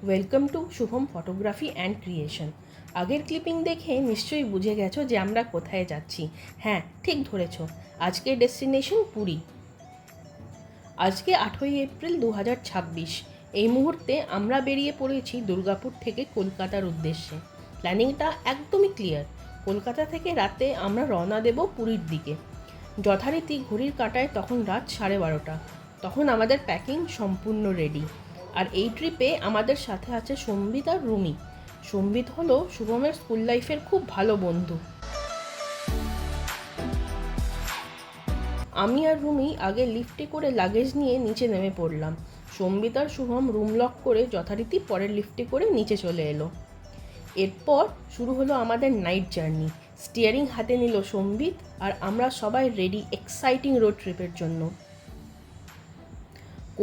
Welcome to Shubham photography and creation. আগের clipping দেখে নিশ্চয়ই বুঝে গেছো যে আমরা কোথায় যাচ্ছি। হ্যাঁ, ঠিক ধরেছ, আজকের ডেস্টিনেশন পুরী। আজকে 8ই এপ্রিল 2026। এই মুহূর্তে আমরা বেরিয়ে পড়েছি দুর্গাপুর থেকে কলকাতার উদ্দেশ্যে। প্ল্যানিংটা একদমই ক্লিয়ার। কলকাতা থেকে রাতে আমরা রওনা দেব পুরীর দিকে। যথারীতি ঘড়ির কাঁটায় তখন রাত 12:30। তখন আমাদের প্যাকিং সম্পূর্ণ রেডি। আর এই ট্রিপে আমাদের সাথে আছে সম্বিত আর রুমি। সম্বিত হলো শুভমের স্কুল লাইফের খুব ভালো বন্ধু। আমি আর রুমি আগে লিফটে করে লাগেজ নিয়ে নিচে নেমে পড়লাম। সম্বিত আর শুভম রুম লক করে যথারীতি পরের লিফটে করে নিচে চলে এলো। এরপর শুরু হলো আমাদের নাইট জার্নি। স্টিয়ারিং হাতে নিল সম্বিত, আর আমরা সবাই রেডি এক্সাইটিং রোড ট্রিপের জন্য।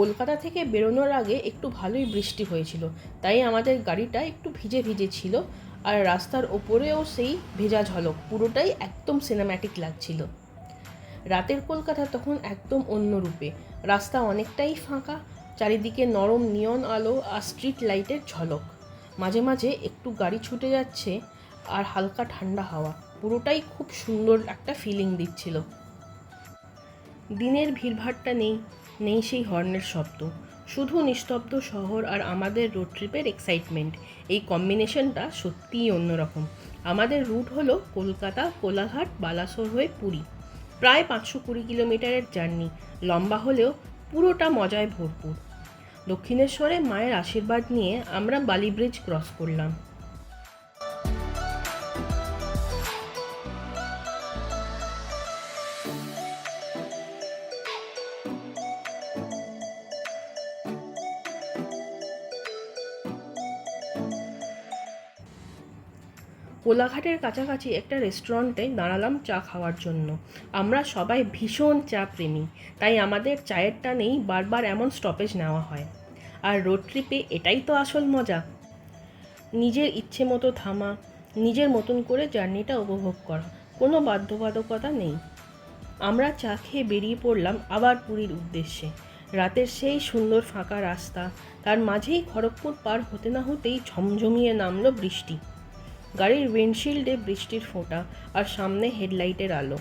কলকাতা থেকে বেরোনোর আগে একটু ভালোই বৃষ্টি হয়েছিল, তাই আমাদের গাড়িটা একটু ভিজে ভিজে ছিল। আর রাস্তার ওপরেও সেই ভেজা ঝলক, পুরোটাই একদম সিনেম্যাটিক লাগছিল। রাতের কলকাতা তখন একদম অন্য রূপে। রাস্তা অনেকটাই ফাঁকা, চারিদিকে নরম নিয়ন আলো আর স্ট্রিট লাইটের ঝলক। মাঝে মাঝে একটু গাড়ি ছুটে যাচ্ছে আর হালকা ঠান্ডা হাওয়া, পুরোটাই খুব সুন্দর একটা ফিলিং দিচ্ছিল। দিনের ভিড়ভাড়টা নেই সেই হর্নের শব্দ, শুধু নিস্তব্ধ শহর আর আমাদের রোড ট্রিপের এক্সাইটমেন্ট। এই কম্বিনেশনটা সত্যিই অন্যরকম। আমাদের রুট হলো কলকাতা, কোলাঘাট, বালাসোর হয়ে পুরী। প্রায় 520 কিলোমিটারের জার্নি, লম্বা হলেও পুরোটা মজায় ভরপুর। দক্ষিণেশ্বরে মায়ের আশীর্বাদ নিয়ে আমরা বালি ব্রিজ ক্রস করলাম। কোলাঘাটের কাছাকাছি একটা রেস্টুরেন্টে দাঁড়ালাম চা খাওয়ার জন্য। আমরা সবাই ভীষণ চা প্রেমী, তাই আমাদের চায়ের টানেই বারবার এমন স্টপেজ নেওয়া হয়। আর রোড ট্রিপে এটাই তো আসল মজা, নিজের ইচ্ছে মতো থামা, নিজের মতন করে জার্নিটা উপভোগ করা, কোনো বাধ্যবাধকতা নেই। আমরা চা খেয়ে বেরিয়ে পড়লাম আবার পুরীর উদ্দেশ্যে। রাতের সেই সুন্দর ফাঁকা রাস্তা, তার মাঝেই খড়গপুর পার হতে না হতেই ঝমঝমিয়ে নামলো বৃষ্টি। গাড়ির উইন্ডশিল্ডে বৃষ্টির ফোঁটা, আর সামনে হেডলাইটের আলো।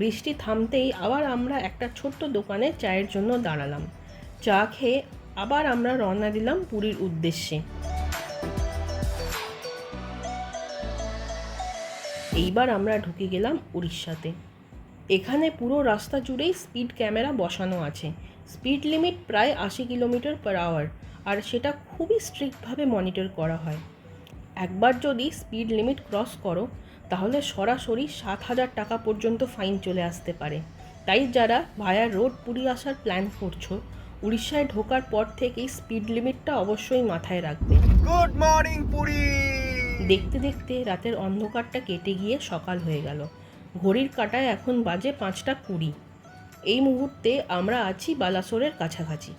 বৃষ্টি থামতেই আবার আমরা একটা ছোট্ট দোকানে চায়ের জন্য দাঁড়ালাম। চা খেয়ে আবার আমরা রওনা দিলাম পুরীর উদ্দেশ্যে। এইবার আমরা ঢুকে গেলাম উড়িষ্যাতে। এখানে পুরো রাস্তা জুড়েই স্পিড ক্যামেরা বসানো আছে। স্পিড লিমিট প্রায় 80 কিলোমিটার/আওয়ার, আর সেটা খুবই স্ট্রিক্টভাবে মনিটর করা হয়। একবার যদি স্পিড লিমিট ক্রস করো, তাহলে সরাসরি 7,000 টাকা পর্যন্ত ফাইন চলে আসতে পারে। তাই যারা ভায়া রোড পুরী আসার প্ল্যান করছো, উড়িষ্যায় ঢোকার পর থেকেই স্পিড লিমিটটা অবশ্যই মাথায় রাখবে। Good morning Puri. দেখতে দেখতে রাতের অন্ধকারটা কেটে গিয়ে সকাল হয়ে গেল। ঘড়ির কাঁটায় এখন বাজে 5:20। এই মুহূর্তে আমরা আছি বালাসোরের কাছাকাছি।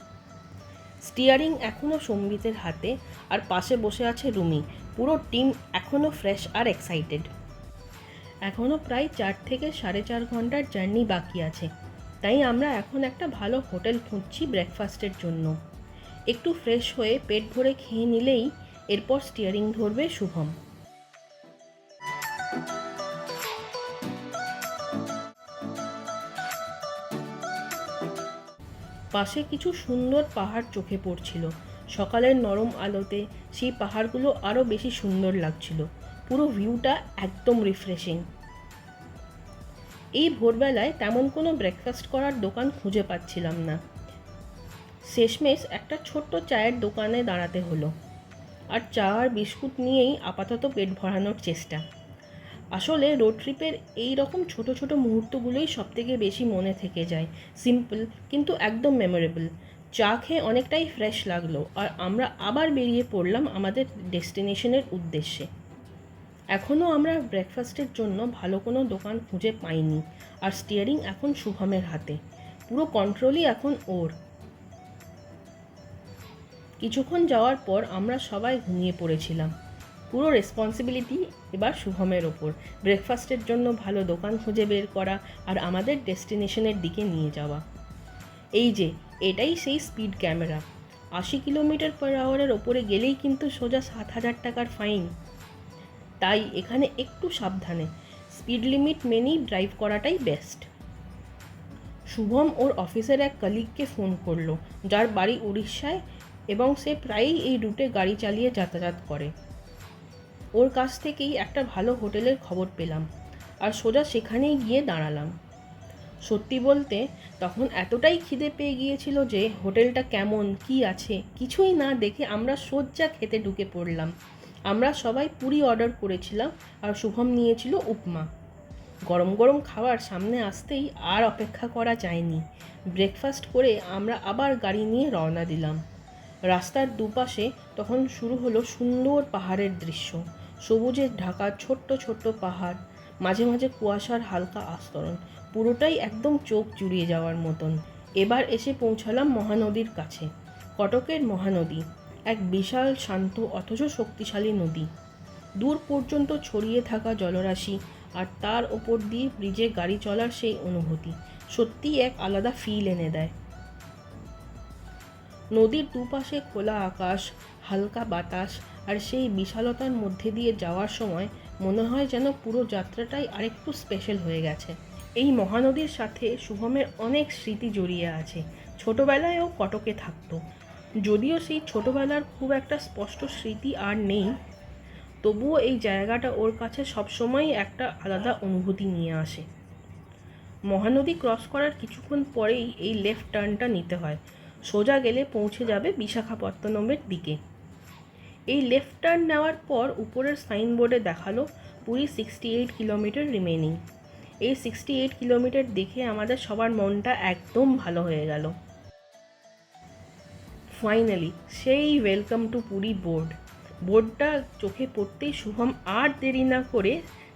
স্টিয়ারিং এখনও সম্বিতের হাতে, আর পাশে বসে আছে রুমি। পুরো টিম এখনও ফ্রেশ আর এক্সাইটেড। এখনও প্রায় 4 থেকে 4.5 ঘন্টার জার্নি বাকি আছে, তাই আমরা এখন একটা ভালো হোটেল খুঁজছি ব্রেকফাস্টের জন্য। একটু ফ্রেশ হয়ে পেট ভরে খেয়ে নিলেই এরপর স্টিয়ারিং ধরবে শুভম। পাশে কিছু সুন্দর পাহাড় চোখে পড়ছিল। সকালের নরম আলোতে সেই পাহাড়গুলো আরও বেশি সুন্দর লাগছিল। পুরো ভিউটা একদম রিফ্রেশিং। এই ভোরবেলায় তেমন কোনো ব্রেকফাস্ট করার দোকান খুঁজে পাচ্ছিলাম না। শেষমেশ একটা ছোট্ট চায়ের দোকানে দাঁড়াতে হলো, আর চা আর বিস্কুট নিয়েই আপাতত পেট ভরানোর চেষ্টা। আসলে রোড ট্রিপের এই রকম ছোট ছোট মুহূর্তগুলোই সবথেকে বেশি মনে থেকে যায়। সিম্পল কিন্তু একদম মেমোরেবল। চা খেয়ে অনেকটাই ফ্রেশ লাগলো, আর আমরা আবার বেরিয়ে পড়লাম আমাদের ডেস্টিনেশনের উদ্দেশ্যে। এখনও আমরা ব্রেকফাস্টের জন্য ভালো কোনো দোকান খুঁজে পাইনি, আর স্টিয়ারিং এখন শুভমের হাতে। পুরো কন্ট্রোলই এখন ওর। কিছুক্ষণ যাওয়ার পর আমরা সবাই ঘুমিয়ে পড়েছিলাম। পুরো রেসপন্সিবিলিটি এবার শুভমের ওপর। ব্রেকফাস্টের জন্য ভালো দোকান খুঁজে বের করা আর আমাদের ডেস্টিনেশনের দিকে নিয়ে যাওয়া। এই যে এটাই সেই স্পিড ক্যামেরা, 80 কিলোমিটার/আওয়ারের ওপরে গেলেই কিন্তু সোজা 7,000 টাকার ফাইন। তাই এখানে একটু সাবধানে স্পিড লিমিট মেনেই ড্রাইভ করাটাই বেস্ট। শুভম ওর অফিসের এক কলিগকে ফোন করলো, যার বাড়ি উড়িষ্যায় এবং সে প্রায়ই এই রুটে গাড়ি চালিয়ে যাতায়াত করে। ওর কাছ থেকেই একটা ভালো হোটেলের খবর পেলাম আর সোজা সেখানেই গিয়ে দাঁড়ালাম। সত্যি বলতে তখন এতটাই খিদে পেয়ে গিয়েছিল যে হোটেলটা কেমন কী আছে কিছুই না দেখে আমরা সোজা খেতে ঢুকে পড়লাম। আমরা সবাই পুরি অর্ডার করেছিলাম আর শুভম নিয়েছিল উপমা। গরম গরম খাবার সামনে আসতেই আর অপেক্ষা করা যায়নি। ব্রেকফাস্ট করে আমরা আবার গাড়ি নিয়ে রওনা দিলাম। রাস্তার দুপাশে তখন শুরু হলো সুন্দর পাহাড়ের দৃশ্য, সবুজে ঢাকা ছোট্ট ছোট্ট পাহাড়, মাঝে মাঝে কুয়াশার হালকা আস্তরণ, পুরোটাই একদম চোখ জুড়িয়ে যাওয়ার মতন। এবার এসে পৌঁছালাম মহানদীর কাছে। কটকের মহানদী এক বিশাল শান্ত অথচ শক্তিশালী নদী। দূর পর্যন্ত ছড়িয়ে থাকা জলরাশি আর তার ওপর দিয়ে ব্রিজে গাড়ি চলার সেই অনুভূতি সত্যিই এক আলাদা ফিল এনে দেয়। নদীর দুপাশে খোলা আকাশ, হালকা বাতাস আর সেই বিশালতার মধ্যে দিয়ে যাওয়ার সময় মনে হয় যেন পুরো যাত্রাটাই আরেকটু স্পেশাল হয়ে গেছে। এই মহানদীর সাথে শুভমের অনেক স্মৃতি জড়িয়ে আছে। ছোটোবেলায়ও কটকে থাকতো, যদিও সেই ছোটোবেলার খুব একটা স্পষ্ট স্মৃতি আর নেই, তবুও এই জায়গাটা ওর কাছে সবসময়ই একটা আলাদা অনুভূতি নিয়ে আসে। মহানদী ক্রস করার কিছুক্ষণ পরেই এই লেফট টার্নটা নিতে হয়, সোজা গেলে পৌঁছে যাবে বিশাখাপত্তনমের দিকে। এই লেফট টার্ন নেওয়ার পর উপরের সাইনবোর্ডে দেখালো পুরী 68 কিলোমিটার রিমেনিং। এই 68 কিলোমিটার দেখে আমাদের সবার মনটা একদম ভালো হয়ে গেল। ফাইনালি সেই ওয়েলকাম টু পুরী বোর্ডটা চোখে পড়তেই শুভম আর দেরি না করে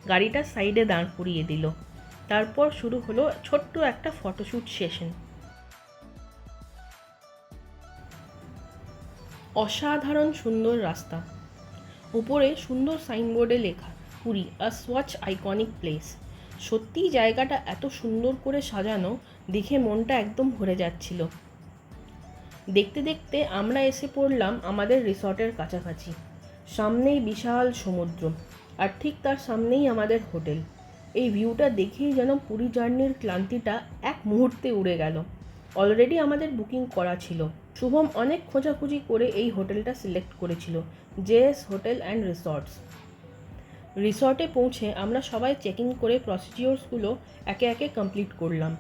গাড়িটা সাইডে দাঁড় করিয়ে দিল। তারপর শুরু হলো ছোট্ট একটা ফটোশ্যুট সেশন। অসাধারণ সুন্দর রাস্তা, উপরে সুন্দর সাইনবোর্ডে লেখা পুরী আ স্বচ্ছ আইকনিক প্লেস। সত্যিই জায়গাটা এত সুন্দর করে সাজানো দেখে মনটা একদম ভরে যাচ্ছিল। দেখতে দেখতে আমরা এসে পড়লাম আমাদের রিসর্টের কাছাকাছি। সামনেই বিশাল সমুদ্র আর ঠিক তার সামনেই আমাদের হোটেল। এই ভিউটা দেখেই যেন পুরী জার্নির ক্লান্তিটা এক মুহূর্তে উড়ে গেল। অলরেডি আমাদের বুকিং করা ছিল। শুভম অনেক খোঁজাখুঁজি করে এই হোটেলটা সিলেক্ট করেছিল, জেএস হোটেল অ্যান্ড রিসর্টস। রিসর্টে পৌঁছে আমরা সবাই চেকিং করে প্রসিডিওরসগুলো একে একে কমপ্লিট করলাম।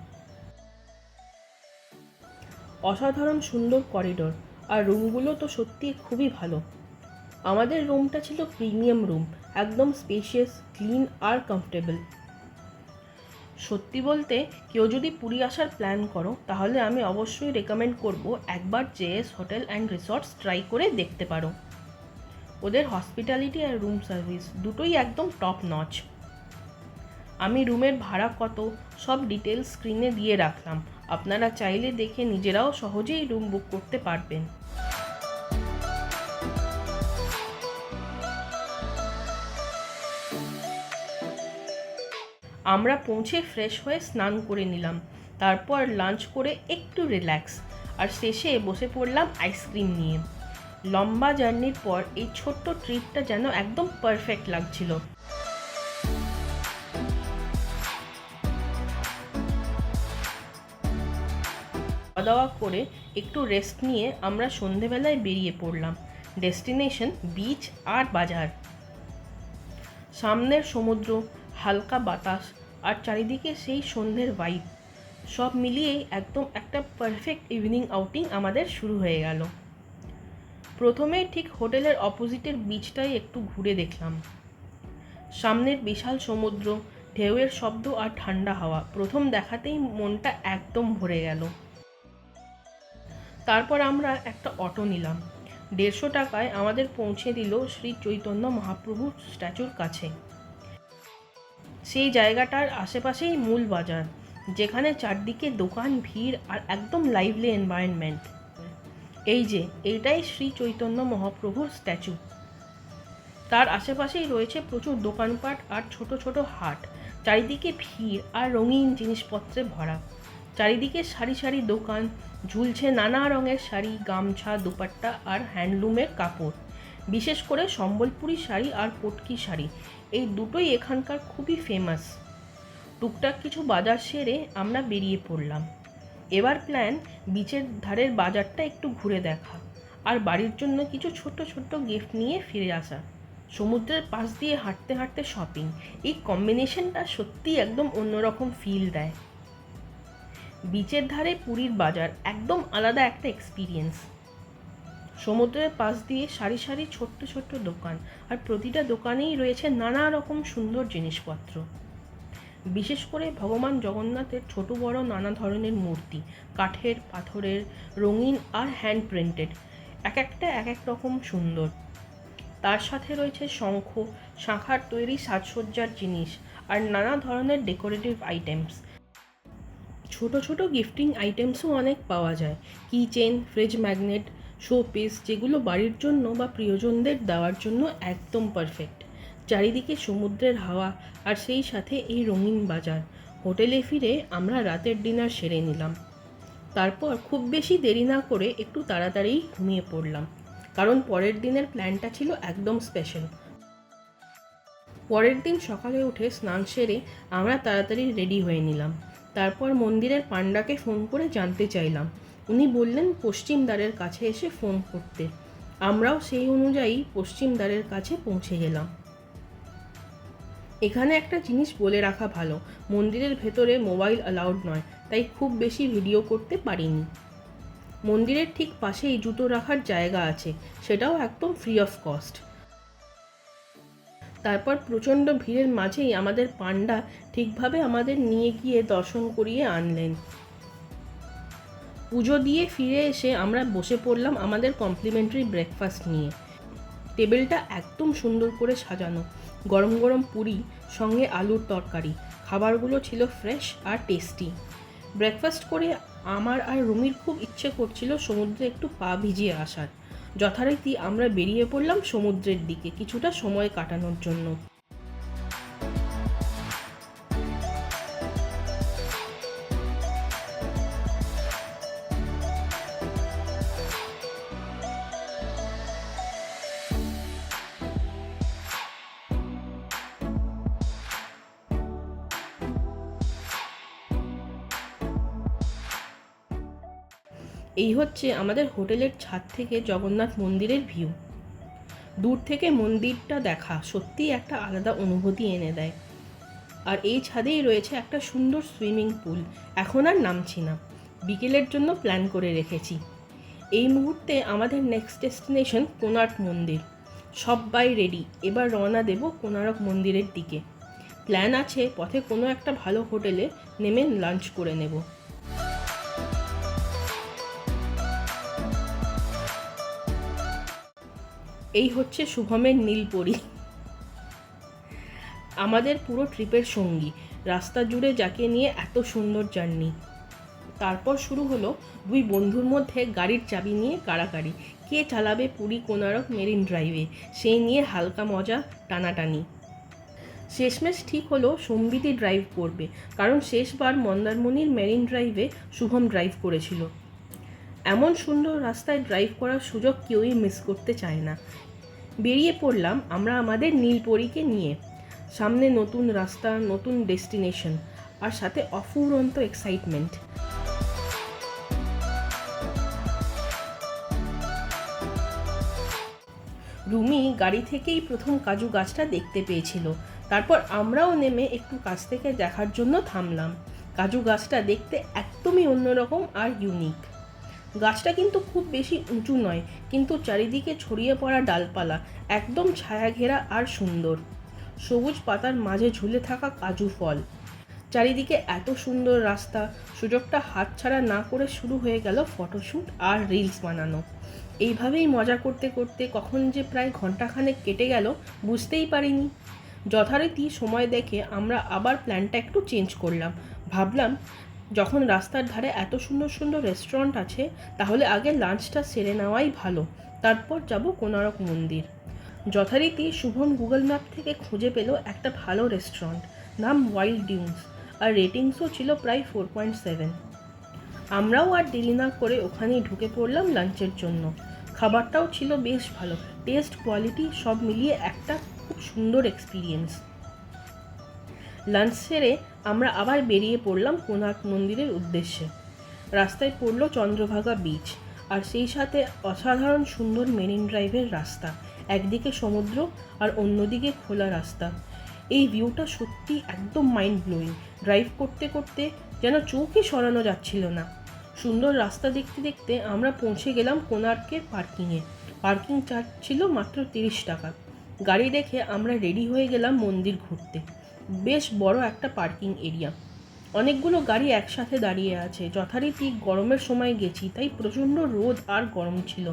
অসাধারণ সুন্দর করিডোর আর রুমগুলো তো সত্যি খুবই ভালো। আমাদের রুমটা ছিল প্রিমিয়াম রুম, একদম স্পেশিয়াস, ক্লিন আর কমফোর্টেবল। সত্যি বলতে কেউ যদি পুরী আসার প্ল্যান করো তাহলে আমি অবশ্যই রেকমেন্ড করব একবার JS hotel and resorts try করে দেখতে পারো। ওদের হসপিটালিটি আর রুম সার্ভিস দুটোই একদম টপ নচ। আমি রুমের ভাড়া কত সব ডিটেলস স্ক্রিনে দিয়ে রাখলাম, আপনারা চাইলে দেখে নিজেরাও সহজেই রুম বুক করতে পারবেন। আমরা পৌঁছে ফ্রেশ হয়ে স্নান করে নিলাম, তারপর লাঞ্চ করে একটু রিল্যাক্স আর শেষে বসে পড়লাম আইসক্রিম নিয়ে। লম্বা জার্নির পর এই ছোট্ট ট্রিপটা যেন একদম পারফেক্ট লাগছিল। খাওয়া দাওয়া করে একটু রেস্ট নিয়ে আমরা সন্ধেবেলায় বেরিয়ে পড়লাম। ডেস্টিনেশন বিচ আর বাজার। সামনের সমুদ্র, হালকা বাতাস আর চারিদিকে সেই সন্ধ্যের ভাইব, সব মিলিয়েই একদম একটা পারফেক্ট ইভিনিং আউটিং আমাদের শুরু হয়ে গেল। প্রথমে ঠিক হোটেলের অপোজিটের বিচটাই একটু ঘুরে দেখলাম। সামনের বিশাল সমুদ্র, ঢেউয়ের শব্দ আর ঠান্ডা হাওয়া প্রথম দেখাতেই মনটা একদম ভরে গেল। তারপর আমরা একটা অটো নিলাম। 150 টাকায় আমাদের পৌঁছে দিল শ্রী চৈতন্য মহাপ্রভুর স্ট্যাচুর কাছে। সেই জায়গাটার আশেপাশেই মূল বাজার, যেখানে চারদিকে দোকান, ভিড় আর একদম লাইভলি এনভায়রনমেন্ট। এই যে এইটাই শ্রী চৈতন্য মহাপ্রভুর স্ট্যাচু। তার আশেপাশেই রয়েছে প্রচুর দোকানপাট আর ছোট ছোট হাট। চারিদিকে ভিড় আর রঙিন জিনিসপত্রে ভরা। চারিদিকে সারি সারি দোকান, ঝুলছে নানা রঙের শাড়ি, গামছা, দুপাট্টা আর হ্যান্ডলুমের কাপড়। বিশেষ করে সম্বলপুরি শাড়ি আর পটকি শাড়ি, এই দুটোই এখানকার খুবই ফেমাস। টুকটাক কিছু বাজার সেরে আমরা বেরিয়ে পড়লাম। এবার প্ল্যান বিচের ধারের বাজারটা একটু ঘুরে দেখা আর বাড়ির জন্য কিছু ছোট্ট ছোট্ট গিফট নিয়ে ফিরে আসা। সমুদ্রের পাশ দিয়ে হাঁটতে হাঁটতে শপিং, এই কম্বিনেশনটা সত্যিই একদম অন্যরকম ফিল দেয়। বিচের ধারে পুরীর বাজার একদম আলাদা একটা এক্সপিরিয়েন্স। সমুদ্রের পাশ দিয়ে সারি সারি ছোট্ট ছোট্ট দোকান, আর প্রতিটা দোকানেই রয়েছে নানা রকম সুন্দর জিনিসপত্র। বিশেষ করে ভগবান জগন্নাথের ছোট বড় নানা ধরনের মূর্তি, কাঠের, পাথরের, রঙিন আর হ্যান্ড প্রিন্টেড, এক একটা এক এক রকম সুন্দর। তার সাথে রয়েছে শঙ্খ, শাঁখার তৈরি সাজসজ্জার জিনিস আর নানা ধরনের ডেকোরেটিভ আইটেমস। ছোট ছোট গিফটিং আইটেমসও অনেক পাওয়া যায়, কি chain, fridge magnet, show piece, যেগুলো বাড়ির জন্য বা প্রিয়জনদের দেওয়ার জন্য একদম পারফেক্ট। চারিদিকে সমুদ্রের হাওয়া আর সেই সাথে এই রঙিন বাজার। হোটেলে ফিরে আমরা রাতের ডিনার সেরে নিলাম। তারপর খুব বেশি দেরি না করে একটু তাড়াতাড়ি ঘুমিয়ে পড়লাম, কারণ পরের দিনের প্ল্যানটা ছিল একদম স্পেশাল। পরের দিন সকালে উঠে স্নান সেরে আমরা তাড়াতাড়ি রেডি হয়ে নিলাম। তারপর মন্দিরের পান্ডাকে ফোন করে জানতে চাইলাম। উনি বললেন পশ্চিম দ্বারের কাছে এসে ফোন করতে। আমরাও সেই অনুযায়ী পশ্চিম দ্বারের কাছে পৌঁছে গেলাম। এখানে একটা জিনিস বলে রাখা ভালো, মন্দিরের ভেতরে মোবাইল অ্যালাউড নয়, তাই খুব বেশি ভিডিও করতে পারিনি। মন্দিরের ঠিক পাশেই জুতো রাখার জায়গা আছে, সেটাও একদম ফ্রি অফ কস্ট। তারপর প্রচণ্ড ভিড়ের মাঝেই আমাদের পান্ডা ঠিকভাবে আমাদের নিয়ে গিয়ে দর্শন করিয়ে আনলেন। পুজো দিয়ে ফিরে এসে আমরা বসে পড়লাম আমাদের কমপ্লিমেন্টারি ব্রেকফাস্ট নিয়ে। টেবিলটা একদম সুন্দর করে সাজানো, গরম গরম পুরি সঙ্গে আলুর তরকারি, খাবারগুলো ছিল ফ্রেশ আর টেস্টি। ব্রেকফাস্ট করে আমার আর রুমির খুব ইচ্ছে করছিল সমুদ্রে একটু পা ভিজিয়ে আসার। যথারীতি আমরা বেরিয়ে পড়লাম সমুদ্রের দিকে কিছুটা সময় কাটানোর জন্য। এই হচ্ছে আমাদের হোটেলের ছাদ থেকে জগন্নাথ মন্দিরের ভিউ। দূর থেকে মন্দিরটা দেখা সত্যিই একটা আলাদা অনুভূতি এনে দেয়। আর এই ছাদেই রয়েছে একটা সুন্দর সুইমিং পুল। এখন আর নামছি না, বিকেলের জন্য প্ল্যান করে রেখেছি। এই মুহূর্তে আমাদের নেক্সট ডেস্টিনেশন কোণার্ক মন্দির। সবাই রেডি, এবার রওনা দেব কোণার্ক মন্দিরের দিকে। প্ল্যান আছে পথে কোনো একটা ভালো হোটেলে নেমে লাঞ্চ করে নেব। এই হচ্ছে শুভমের নীলপরি, আমাদের পুরো ট্রিপের সঙ্গী। রাস্তা জুড়ে যাকে নিয়ে এত সুন্দর জার্নি। তারপর শুরু হলো দুই বন্ধুর মধ্যে গাড়ির চাবি নিয়ে কাড়াকাড়ি, কে চালাবে পুরী কোণার্ক মেরিন ড্রাইভে, সেই নিয়ে হালকা মজা টানাটানি। শেষমেশ ঠিক হলো সম্বিতি ড্রাইভ করবে, কারণ শেষবার মন্দারমণির মেরিন ড্রাইভে শুভম ড্রাইভ করেছিল। এমন সুন্দর রাস্তায় ড্রাইভ করার সুযোগ কেউই মিস করতে চায় না। বেরিয়ে পড়লাম আমরা আমাদের নীলপরীকে নিয়ে। সামনে নতুন রাস্তা, নতুন ডেস্টিনেশন, আর সাথে অফুরন্ত এক্সাইটমেন্ট। রুমি গাড়ি থেকেই প্রথম কাজু গাছটা দেখতে পেয়েছিল। তারপর আমরাও নেমে একটু কাছ থেকে দেখার জন্য থামলাম। কাজু গাছটা দেখতে একদমই অন্যরকম আর ইউনিক। গাছটা কিন্তু খুব বেশি উঁচু নয়, কিন্তু চারিদিকে ছড়িয়ে পড়া ডালপালা একদম ছায়া ঘেরা আর সুন্দর। সবুজ পাতার মাঝে ঝুলে থাকা কাজু ফল। চারিদিকে এত সুন্দর রাস্তা, সুযোগটা হাতছাড়া না করে শুরু হয়ে গেল ফটোশ্যুট আর রিলস বানানো। এইভাবেই মজা করতে করতে কখন যে প্রায় ঘন্টাখানেক কেটে গেল বুঝতেই পারিনি। যথারীতি সময় দেখে আমরা আবার প্ল্যানটা একটু চেঞ্জ করলাম। ভাবলাম যখন রাস্তার ধারে এত সুন্দর সুন্দর রেস্টুরেন্ট আছে, তাহলে আগে লাঞ্চটা সেরে নেওয়াই ভালো, তারপর যাব কোণার্ক মন্দির। যথারীতি শুভম গুগল ম্যাপ থেকে খুঁজে পেল একটা ভালো রেস্টুরেন্ট, নাম ওয়াইল্ড ডিউন্স, আর রেটিংসও ছিল প্রায় 4.7। আমরাও আর দেরি না করে ওখানেই ঢুকে পড়লাম লাঞ্চের জন্য। খাবারটাও ছিল বেশ ভালো, টেস্ট কোয়ালিটি সব মিলিয়ে একটা খুব সুন্দর এক্সপিরিয়েন্স। লাঞ্চ সেরে আমরা আবার বেরিয়ে পড়লাম কোণার্ক মন্দিরের উদ্দেশ্যে। রাস্তায় পড়ল চন্দ্রভাগা বিচ, আর সেই সাথে অসাধারণ সুন্দর মেরিন ড্রাইভের রাস্তা, একদিকে সমুদ্র আর অন্যদিকে খোলা রাস্তা। এই ভিউটা সত্যি একদম মাইন্ড ব্লোয়িং। ড্রাইভ করতে করতে যেন চোখই সরানো যাচ্ছিল না। সুন্দর রাস্তা দেখতে দেখতে আমরা পৌঁছে গেলাম কোণার্কের পার্কিংয়ে। পার্কিং চার্জ ছিল মাত্র 30 টাকা। গাড়ি রেখে আমরা রেডি হয়ে গেলাম মন্দির ঘুরতে। বেশ বড় একটা পার্কিং এরিয়া, অনেকগুলো গাড়ি একসাথে দাঁড়িয়ে আছে। যথারীতি গরমের সময় গেছি, তাই প্রচণ্ড রোদ আর গরম ছিল।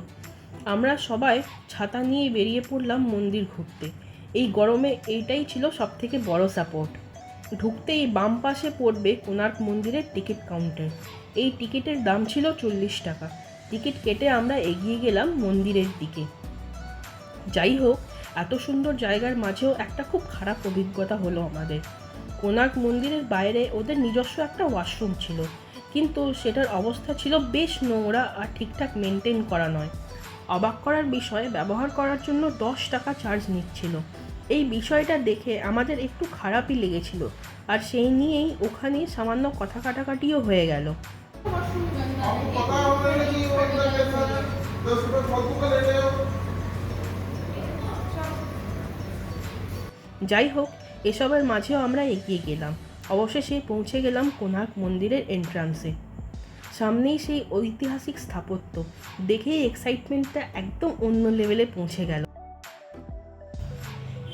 আমরা সবাই ছাতা নিয়ে বেরিয়ে পড়লাম মন্দির ঘুরতে। এই গরমে এইটাই ছিল সবথেকে বড় সাপোর্ট। ঢুকতেই বাম পাশে পড়বে কোণার্ক মন্দিরের টিকিট কাউন্টার। এই টিকিটের দাম ছিল 40 টাকা। টিকিট কেটে আমরা এগিয়ে গেলাম মন্দিরের দিকে। যাই হোক, এত সুন্দর জায়গার মাঝেও একটা খুব খারাপ অভিজ্ঞতা হলো আমাদের। কোণার্ক মন্দিরের বাইরে ওদের নিজস্ব একটা ওয়াশরুম ছিল, কিন্তু সেটার অবস্থা ছিল বেশ নোংরা আর ঠিকঠাক মেনটেন করা নয়। অবাক করার বিষয়, ব্যবহার করার জন্য 10 টাকা চার্জ নিচ্ছিল। এই বিষয়টা দেখে আমাদের একটু খারাপই লেগেছিল, আর সেই নিয়েই ওখানে সামান্য কথা কাটাকাটিও হয়ে গেল। যাই হোক, এসবের মাঝেও আমরা এগিয়ে গেলাম। অবশেষে পৌঁছে গেলাম কোণার্ক মন্দিরের এন্ট্রান্সে। সামনেই সেই ঐতিহাসিক স্থাপত্য, দেখেই এক্সাইটমেন্টটা একদম অন্য লেভেলে পৌঁছে গেল।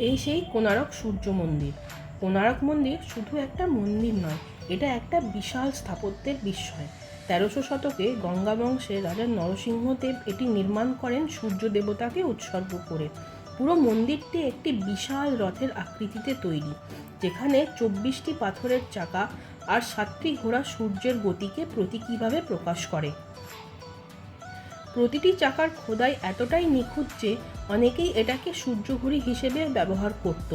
এই সেই কোণারক সূর্য মন্দির। কোণারক মন্দির শুধু একটা মন্দির নয়, এটা একটা বিশাল স্থাপত্যের বিস্ময়। 1300 শতকে গঙ্গা বংশের রাজা নরসিংহদেব এটি নির্মাণ করেন সূর্য দেবতাকে উৎসর্গ করে। পুরো মন্দিরটি একটি বিশাল রথের আকৃতিতে তৈরি, যেখানে 24টি পাথরের চাকা আর 7টি ঘোড়া সূর্যের গতিকে প্রতীকীভাবে প্রকাশ করে। প্রতিটি চাকার খোদাই এতটাই নিখুঁত যে অনেকেই এটাকে সূর্যঘড়ি হিসেবে ব্যবহার করত।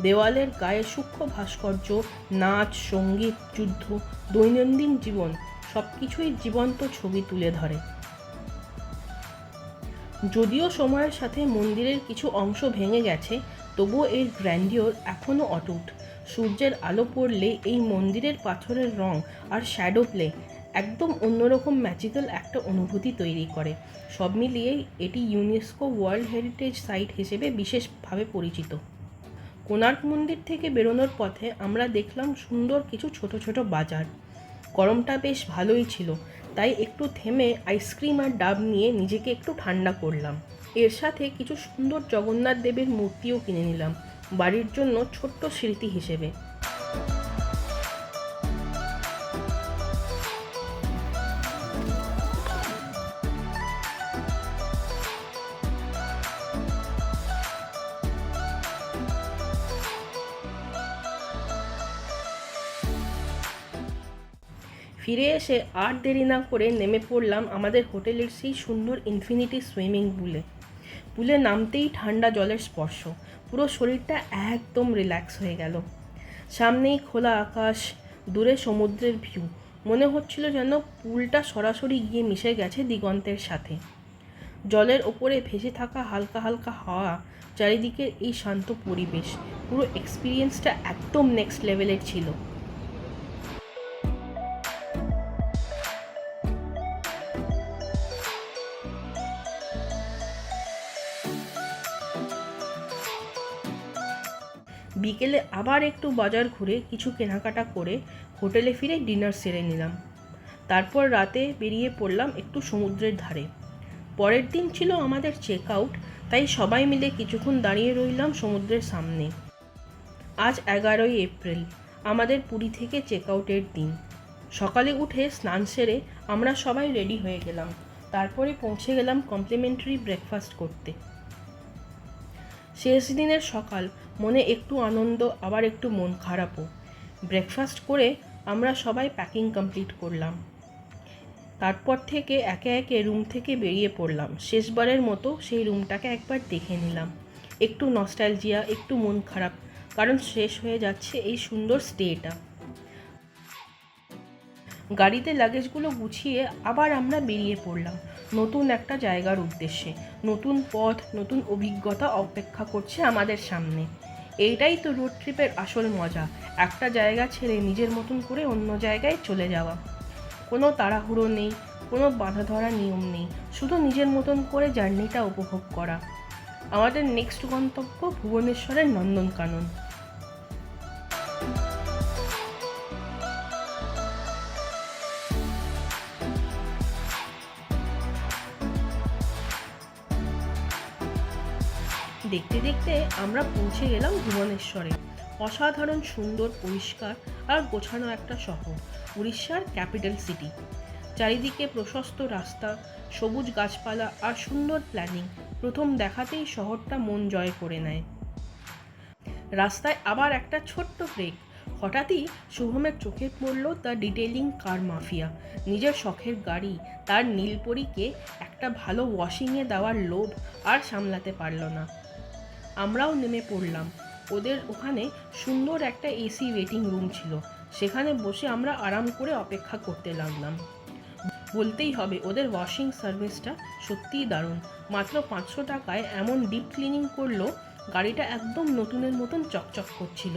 দেওয়ালের গায়ে সূক্ষ্ম ভাস্কর্য, নাচ, সঙ্গীত, যুদ্ধ, দৈনন্দিন জীবন সব কিছুই জীবন্ত ছবি তুলে ধরে। যদিও সময়ের সাথে মন্দিরের কিছু অংশ ভেঙে গেছে, তবুও এর গ্র্যান্ডিওর এখনও অটুট। সূর্যের আলো পড়লে এই মন্দিরের পাথরের রং আর শ্যাডো প্লে একদম অন্যরকম ম্যাজিক্যাল একটা অনুভূতি তৈরি করে। সব মিলিয়ে এটি ইউনেস্কো ওয়ার্ল্ড হেরিটেজ সাইট হিসেবে বিশেষভাবে পরিচিত। কোণার্ক মন্দির থেকে বেরোনোর পথে আমরা দেখলাম সুন্দর কিছু ছোট ছোট বাজার। গরমটা বেশ ভালোই ছিল, তাই একটু থেমে আইসক্রিম আর ডাব নিয়ে নিজেকে একটু ঠান্ডা করলাম। এর সাথে কিছু সুন্দর জগন্নাথ দেবের মূর্তিও কিনে নিলাম বাড়ির জন্য ছোট্ট স্মৃতি হিসেবে। ফিরে এসে আর দেরি না করে নেমে পড়লাম আমাদের হোটেলের সেই সুন্দর ইনফিনিটি সুইমিং পুলে। পুলে নামতেই ঠান্ডা জলের স্পর্শ, পুরো শরীরটা একদম রিল্যাক্স হয়ে গেল। সামনেই খোলা আকাশ, দূরে সমুদ্রের ভিউ, মনে হচ্ছিল যেন পুলটা সরাসরি গিয়ে মিশে গেছে দিগন্তের সাথে। জলের ওপরে ভেসে থাকা হালকা হালকা হাওয়া, চারিদিকের এই শান্ত পরিবেশ, পুরো এক্সপিরিয়েন্সটা একদম নেক্সট লেভেলের ছিল। বিকেলে আবার একটু বাজার ঘুরে কিছু কেনাকাটা করে হোটেলে ফিরে ডিনার সেরে নিলাম। তারপর রাতে বেরিয়ে পড়লাম একটু সমুদ্রের ধারে। পরের দিন ছিল আমাদের চেক আউট, তাই সবাই মিলে কিছুক্ষণ দাঁড়িয়ে রইলাম সমুদ্রের সামনে। আজ 11ই এপ্রিল, আমাদের পুরী থেকে চেক আউটের দিন। সকালে উঠে স্নান সেরে আমরা সবাই রেডি হয়ে গেলাম। তারপরে পৌঁছে গেলাম কমপ্লিমেন্টারি ব্রেকফাস্ট করতে। শেষ দিনের সকাল, মনে একটু আনন্দ আবার একটু মন খারাপও। ব্রেকফাস্ট করে আমরা সবাই প্যাকিং কমপ্লিট করলাম। তারপর থেকে একে একে রুম থেকে বেরিয়ে পড়লাম। শেষবারের মতো সেই রুমটাকে একবার দেখে নিলাম। একটু নস্টালজিয়া, একটু মন খারাপ, কারণ শেষ হয়ে যাচ্ছে এই সুন্দর স্টেটা। গাড়িতে লাগেজগুলো গুছিয়ে আবার আমরা বেরিয়ে পড়লাম নতুন একটা জায়গার উদ্দেশ্যে। নতুন পথ, নতুন অভিজ্ঞতা অপেক্ষা করছে আমাদের সামনে। এইটাই তো রোড ট্রিপের আসল মজা, একটা জায়গা ছেড়ে নিজের মতন করে অন্য জায়গায় চলে যাওয়া। কোনো তাড়াহুড়ো নেই, কোনো বাঁধা ধরা নিয়ম নেই, শুধু নিজের মতন করে জার্নিটা উপভোগ করা। আমাদের নেক্সট গন্তব্য ভুবনেশ্বরের নন্দনকানন। দেখতে দেখতে আমরা পৌঁছে গেলাম ভুবনেশ্বরে। অসাধারণ সুন্দর, পরিষ্কার আর গোছানো একটা শহর, উড়িষ্যার ক্যাপিটাল সিটি। চারিদিকে প্রশস্ত রাস্তা, সবুজ গাছপালা আর সুন্দর প্ল্যানিং প্রথম দেখাতেই শহরটা মন জয় করে নেয়। রাস্তায় আবার একটা ছোট্ট ব্রেক। হঠাৎই শুভমের চোখে পড়ল দ্য ডিটেলিং কার মাফিয়া। নিজের শখের গাড়ি, তার নীলপরীকে একটা ভালো ওয়াশিংয়ে দেওয়ার লোভ আর সামলাতে পারল না। আমরাও নেমে পড়লাম। ওদের ওখানে সুন্দর একটা এসি ওয়েটিং রুম ছিল, সেখানে বসে আমরা আরাম করে অপেক্ষা করতে লাগলাম। বলতেই হবে, ওদের ওয়াশিং সার্ভিসটা সত্যিই দারুণ। মাত্র 500 টাকায় এমন ডিপ ক্লিনিং করলো, গাড়িটা একদম নতুনের মতন চকচক করছিল।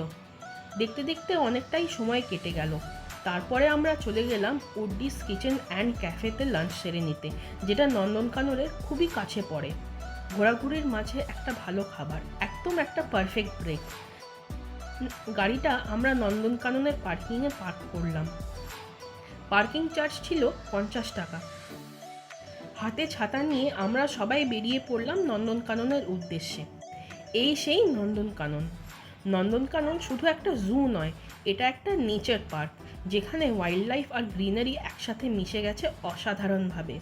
দেখতে দেখতে অনেকটাই সময় কেটে গেল। তারপরে আমরা চলে গেলাম উড্ডিস কিচেন অ্যান্ড ক্যাফেতে লাঞ্চ সেরে নিতে, যেটা নন্দনকাননের খুবই কাছে পড়ে। ঘোরাঘুরির মাঝে একটা ভালো খাবার, একদম একটা পারফেক্ট ব্রেক। গাড়িটা আমরা নন্দনকাননের পার্কিংয়ে পার্ক করলাম। পার্কিং চার্জ ছিল 50 টাকা। হাতে ছাতা নিয়ে আমরা সবাই বেরিয়ে পড়লাম নন্দনকাননের উদ্দেশ্যে। এই সেই নন্দনকানন। নন্দনকানন শুধু একটা জু নয়, এটা একটা নেচার পার্ক, যেখানে ওয়াইল্ড লাইফ আর গ্রিনারি একসাথে মিশে গেছে অসাধারণভাবে।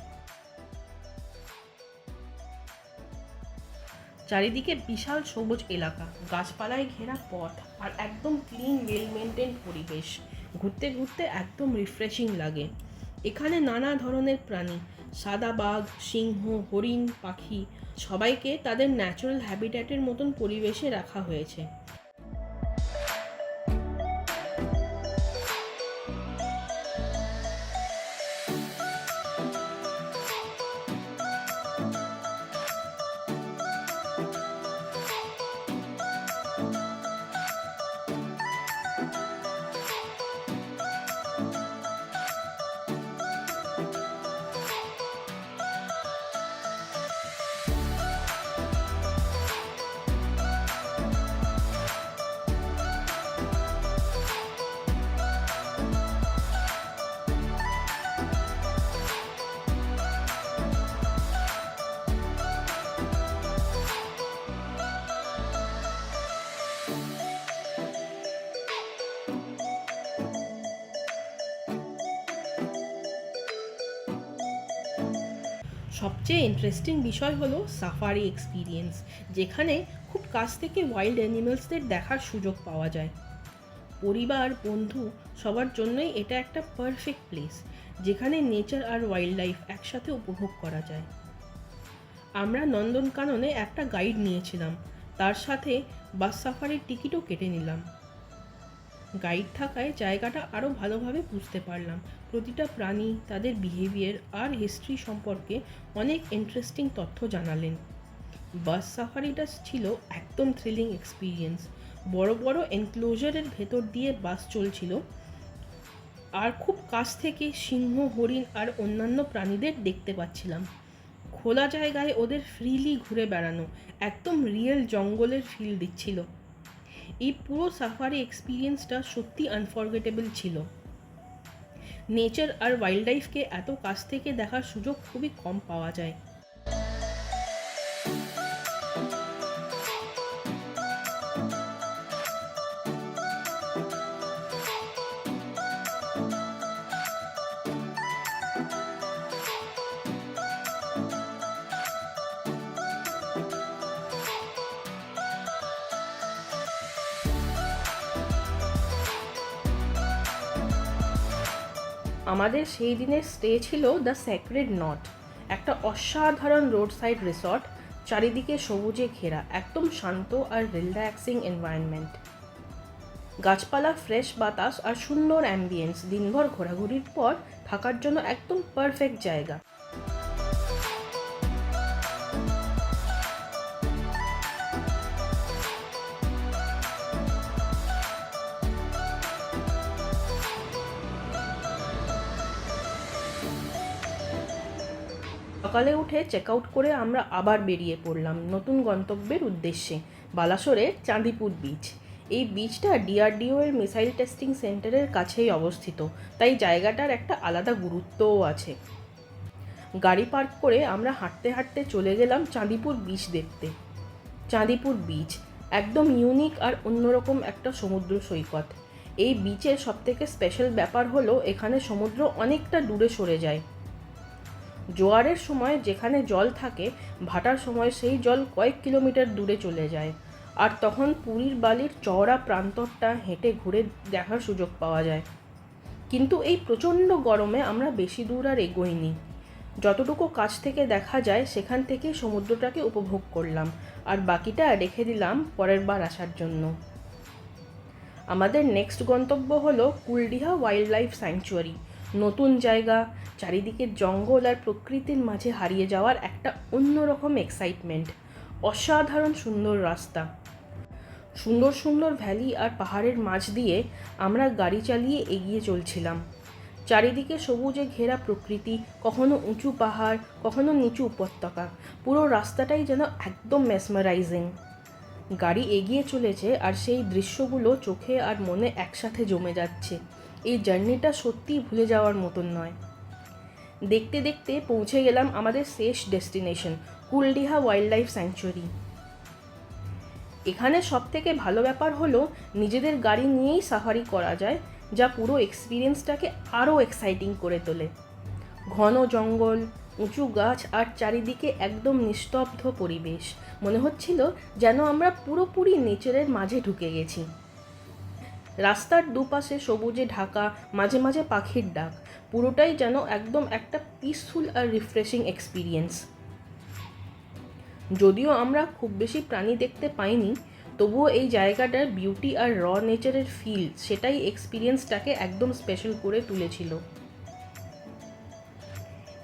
চারিদিকে বিশাল সবুজ এলাকা, গাছপালায় ঘেরা পথ আর একদম ক্লিন, ওয়েল মেনটেন পরিবেশ। ঘুরতে ঘুরতে একদম রিফ্রেশিং লাগে। এখানে নানা ধরনের প্রাণী, সাদা বাঘ, সিংহ, হরিণ, পাখি, সবাইকে তাদের ন্যাচারাল হ্যাবিট্যাটের মতন পরিবেশে রাখা হয়েছে। সবচেয়ে ইন্টারেস্টিং বিষয় হলো সাফারি এক্সপিরিয়েন্স, যেখানে খুব কাছ থেকে ওয়াইল্ড অ্যানিমেলসদের দেখার সুযোগ পাওয়া যায়। পরিবার, বন্ধু সবার জন্যই এটা একটা পারফেক্ট প্লেস, যেখানে নেচার আর ওয়াইল্ড লাইফ একসাথে উপভোগ করা যায়। আমরা নন্দনকাননে একটা গাইড নিয়েছিলাম, তার সাথে বাস সাফারির টিকিটও কেটে নিলাম। গাইড থাকায় জায়গাটা আরও ভালোভাবে বুঝতে পারলাম। প্রতিটা প্রাণী, তাদের বিহেভিয়ার আর হিস্ট্রি সম্পর্কে অনেক ইন্টারেস্টিং তথ্য জানালেন। বাস সাফারিটা ছিল একদম থ্রিলিং এক্সপিরিয়েন্স। বড় বড় এনক্লোজারের ভেতর দিয়ে বাস চলছিল, আর খুব কাছ থেকে সিংহ, হরিণ আর অন্যান্য প্রাণীদের দেখতে পাচ্ছিলাম। খোলা জায়গায় ওদের ফ্রিলি ঘুরে বেড়ানো একদম রিয়েল জঙ্গলের ফিল দিচ্ছিল। এই পুরো সাফারি এক্সপিরিয়েন্সটা সত্যি আনফরগেটেবল ছিল। নেচার আর ওয়াইল্ড লাইফকে এত কাছ থেকে দেখার সুযোগ খুবই কম পাওয়া যায়। আমাদের সেই দিনের স্টে ছিল দ্য সেক্রেড নট, একটা অসাধারণ রোড সাইড রিসর্ট চারিদিকে সবুজে ঘেরা, একদম শান্ত আর রিল্যাক্সিং এনভায়রনমেন্ট। গাছপালা, ফ্রেশ বাতাস আর সুন্দর অ্যাম্বিয়েন্স, দিনভর ঘোরাঘুরির পর থাকার জন্য একদম পারফেক্ট জায়গা। সকালে উঠে চেক আউট করে আমরা আবার বেরিয়ে পড়লাম নতুন গন্তব্যের উদ্দেশ্যে, বালাসোরের চাঁদিপুর বিচ। এই বিচটা ডিআরডিও এর মিসাইল টেস্টিং সেন্টারের কাছেই অবস্থিত, তাই জায়গাটার একটা আলাদা গুরুত্বও আছে। গাড়ি পার্ক করে আমরা হাঁটতে হাঁটতে চলে গেলাম চাঁদিপুর বিচ দেখতে। চাঁদিপুর বিচ একদম ইউনিক আর অন্যরকম একটা সমুদ্র সৈকত। এই বিচের সবথেকে স্পেশাল ব্যাপার হলো এখানে সমুদ্র অনেকটা দূরে সরে যায়। জোয়ারের সময় যেখানে জল থাকে, ভাটার সময় সেই জল কয়েক কিলোমিটার দূরে চলে যায়, আর তখন পুরীর বালির চওড়া প্রান্তরটা হেঁটে ঘুরে দেখার সুযোগ পাওয়া যায়। কিন্তু এই প্রচণ্ড গরমে আমরা বেশি দূর আর এগোইনি। যতটুকু কাছ থেকে দেখা যায় সেখান থেকে সমুদ্রটাকে উপভোগ করলাম, আর বাকিটা রেখে দিলাম পরের বার আসার জন্য। আমাদের নেক্সট গন্তব্য হলো কুলডিহা ওয়াইল্ড লাইফ স্যাংচুয়ারি। নতুন জায়গা, চারিদিকে জঙ্গল আর প্রকৃতির মাঝে হারিয়ে যাওয়ার একটা অন্যরকম এক্সাইটমেন্ট। অসাধারণ সুন্দর রাস্তা, সুন্দর সুন্দর ভ্যালি আর পাহাড়ের মাঝ দিয়ে আমরা গাড়ি চালিয়ে এগিয়ে চলছিলাম। চারিদিকে সবুজে ঘেরা প্রকৃতি, কখনো উঁচু পাহাড়, কখনো নিচু উপত্যকা, পুরো রাস্তাটাই যেন একদম মেসমারাইজিং। গাড়ি এগিয়ে চলেছে আর সেই দৃশ্যগুলো চোখে আর মনে একসাথে জমে যাচ্ছে। এই জার্নিটা সত্যিই ভুলে যাওয়ার মতন নয়। দেখতে দেখতে পৌঁছে গেলাম আমাদের শেষ destination, Kuldiha wild life sanctuary. এখানে সবথেকে ভালো ব্যাপার হলো নিজেদের গাড়ি নিয়েই সাফারি করা যায়, যা পুরো এক্সপিরিয়েন্সটাকে আরও এক্সাইটিং করে তোলে। ঘন জঙ্গল, উঁচু গাছ আর চারিদিকে একদম নিস্তব্ধ পরিবেশ, মনে হচ্ছিল যেন আমরা পুরোপুরি নেচারের মাঝে ঢুকে গেছি। রাস্তার দুপাশে সবুজে ঢাকা, মাঝে মাঝে পাখির ডাক, পুরোটাই যেন একদম একটা পিসফুল আর রিফ্রেশিং এক্সপিরিয়েন্স। যদিও আমরা খুব বেশি প্রাণী দেখতে পাইনি, তবুও এই জায়গাটার বিউটি আর র নেচারের ফিল, সেটাই এক্সপিরিয়েন্সটাকে একদম স্পেশাল করে তুলেছিল।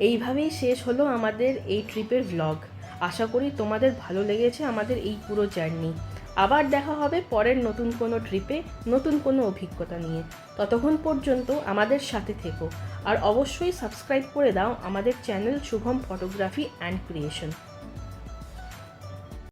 এইভাবেই শেষ হলো আমাদের এই ট্রিপের ভ্লগ। আশা করি তোমাদের ভালো লেগেছে আমাদের এই পুরো জার্নি। আবার দেখা হবে পরের নতুন কোনো ট্রিপে, নতুন কোনো অভিজ্ঞতা নিয়ে। ততক্ষণ পর্যন্ত আমাদের সাথে থেকো, আর অবশ্যই সাবস্ক্রাইব করে দাও আমাদের channel Shubham photography and creation.